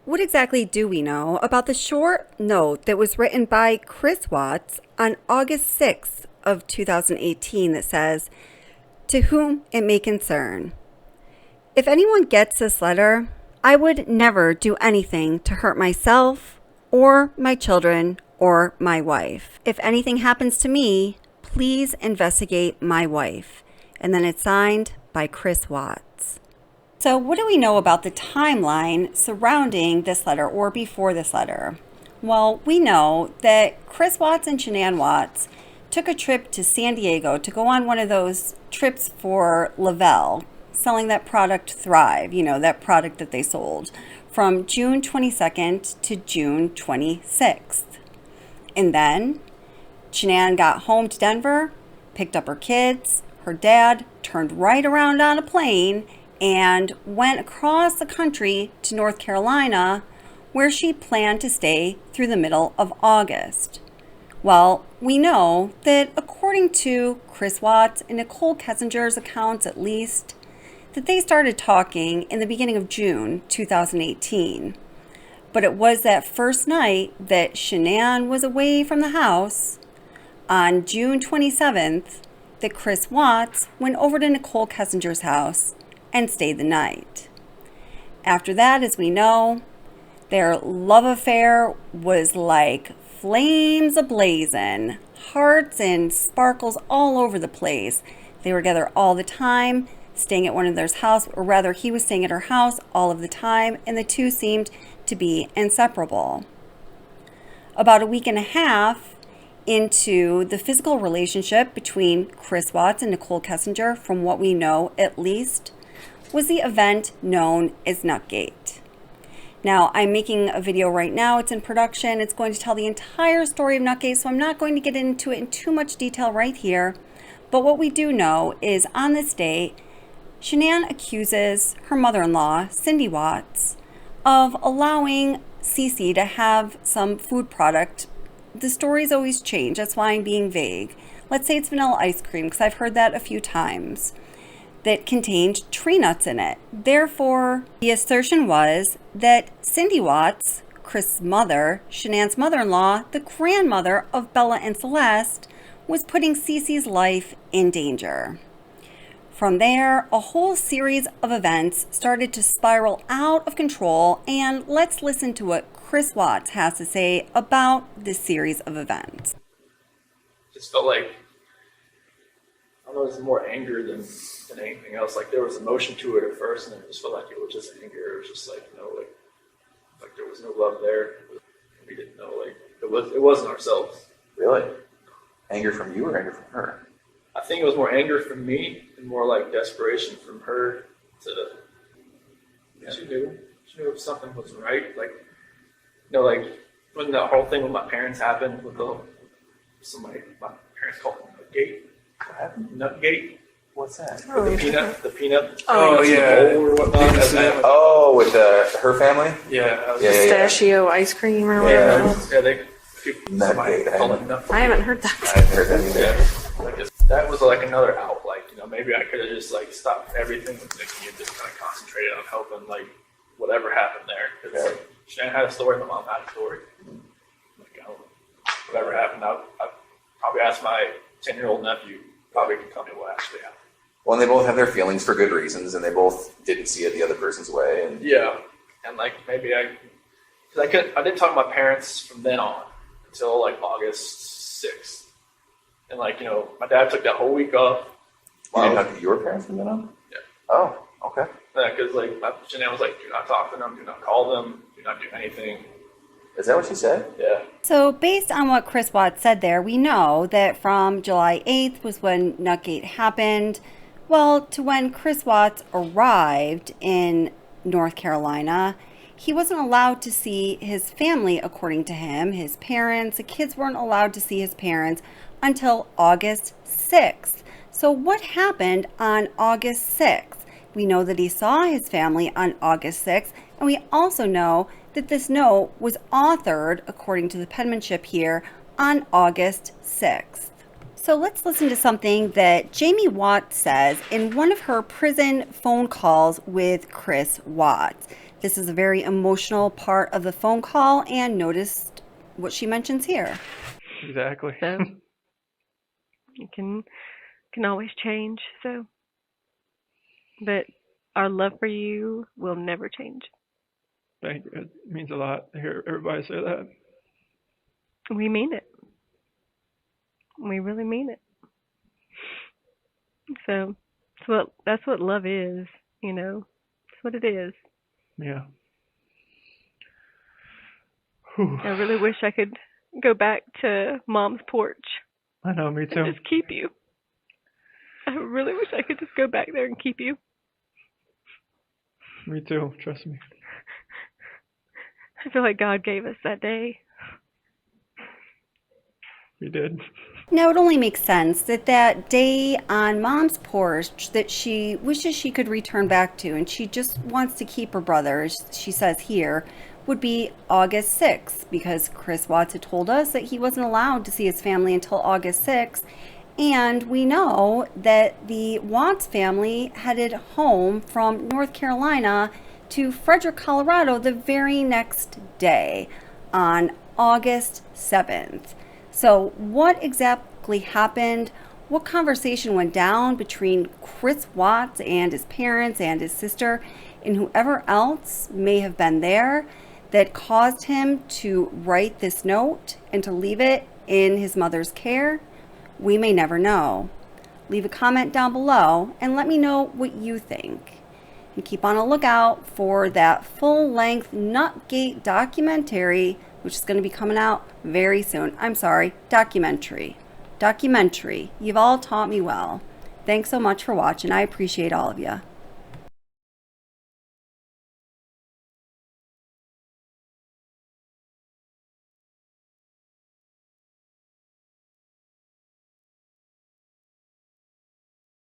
What exactly do we know about the short note that was written by Chris Watts on August 6th of 2018 that says, "To whom it may concern. If anyone gets this letter, I would never do anything to hurt myself or my children or my wife. If anything happens to me, please investigate my wife." And then it's signed by Chris Watts. So what do we know about the timeline surrounding this letter or before this letter? Well, we know that Chris Watts and Shanann Watts took a trip to San Diego to go on one of those trips for Lavelle, selling that product Thrive, that product that they sold, from June 22nd to June 26th. And then Shanann got home to Denver, picked up her kids, her dad turned right around on a plane and went across the country to North Carolina, where she planned to stay through the middle of August. Well, we know that according to Chris Watts and Nicole Kessinger's accounts at least, that they started talking in the beginning of June 2018. But it was that first night that Shanann was away from the house on June 27th that Chris Watts went over to Nicole Kessinger's house and stayed the night. After that, as we know, their love affair was like flames ablazing, hearts and sparkles all over the place. They were together all the time, staying at one of their house, or rather he was staying at her house all of the time, and the two seemed to be inseparable. About a week and a half into the physical relationship between Chris Watts and Nicole Kessinger, from what we know at least, was the event known as Nutgate. Now, I'm making a video right now. It's in production. It's going to tell the entire story of Nutgate, so I'm not going to get into it in too much detail right here. But what we do know is on this day, Shanann accuses her mother-in-law, Cindy Watts, of allowing Cece to have some food product. The stories always change. That's why I'm being vague. Let's say it's vanilla ice cream, because I've heard that a few times, that contained tree nuts in it. Therefore, the assertion was that Cindy Watts, Chris' mother, Shanann's mother-in-law, the grandmother of Bella and Celeste, was putting Cece's life in danger. From there, a whole series of events started to spiral out of control, and let's listen to what Chris Watts has to say about this series of events. Just felt like, I don't know, it was more anger than anything else. Like there was emotion to it at first, and then it just felt like it was just anger. It was just like, like there was no love there. We didn't know, like it wasn't ourselves. Really? Anger from you or anger from her? I think it was more anger from me and more like desperation from her to, she knew if something wasn't right. Like, like when the whole thing with my parents happened with my parents called it Nutgate. What happened? Nutgate. What's that? Oh. The peanut. Oh, yeah. Or whatnot. Oh, with her family? Yeah. Pistachio ice cream or whatever. Nutgate. I haven't heard that. I haven't heard that either. Yeah. That was like another out. Like, maybe I could have just like stopped everything with Nikki and just kind of concentrated on helping like whatever happened there. Because Shanann had a story, my mom had a story. Like, whatever happened, I probably asked my 10-year-old nephew. Probably can tell me what actually happened. Well, and they both have their feelings for good reasons, and they both didn't see it the other person's way. And yeah, and like maybe I didn't talk to my parents from then on until like August 6th. And like, my dad took that whole week off. You didn't talk to your parents from then on? Yeah. Oh, okay. Yeah, because like Shanann was like, do not talk to them, do not call them, do not do anything. Is that what she said? Yeah. So based on what Chris Watts said there, we know that from July 8th was when Nutgate happened, well, to when Chris Watts arrived in North Carolina. He wasn't allowed to see his family, according to him, his parents. The kids weren't allowed to see his parents until August 6th. So what happened on August 6th? We know that he saw his family on August 6th, and we also know that this note was authored, according to the penmanship here, on August 6th. So let's listen to something that Jamie Watts says in one of her prison phone calls with Chris Watts. This is a very emotional part of the phone call and noticed what she mentions here. Exactly. So it can always change. So, but our love for you will never change. Thank you. It means a lot to hear everybody say that. We mean it. We really mean it. So that's what love is, you know. That's what it is. Yeah. Whew. I really wish I could go back to Mom's porch I know, me too. and just keep you. I really wish I could just go back there and keep you. Me too, trust me. I feel like God gave us that day. We did. Now, it only makes sense that that day on Mom's porch that she wishes she could return back to, and she just wants to keep her brother, as she says here, would be August 6th, because Chris Watts had told us that he wasn't allowed to see his family until August 6th. And we know that the Watts family headed home from North Carolina to Frederick, Colorado the very next day on August 7th. So what exactly happened? What conversation went down between Chris Watts and his parents and his sister and whoever else may have been there that caused him to write this note and to leave it in his mother's care? We may never know. Leave a comment down below and let me know what you think. And keep on a lookout for that full-length Nutgate documentary, which is going to be coming out very soon. I'm sorry, documentary. You've all taught me well. Thanks so much for watching. I appreciate all of you.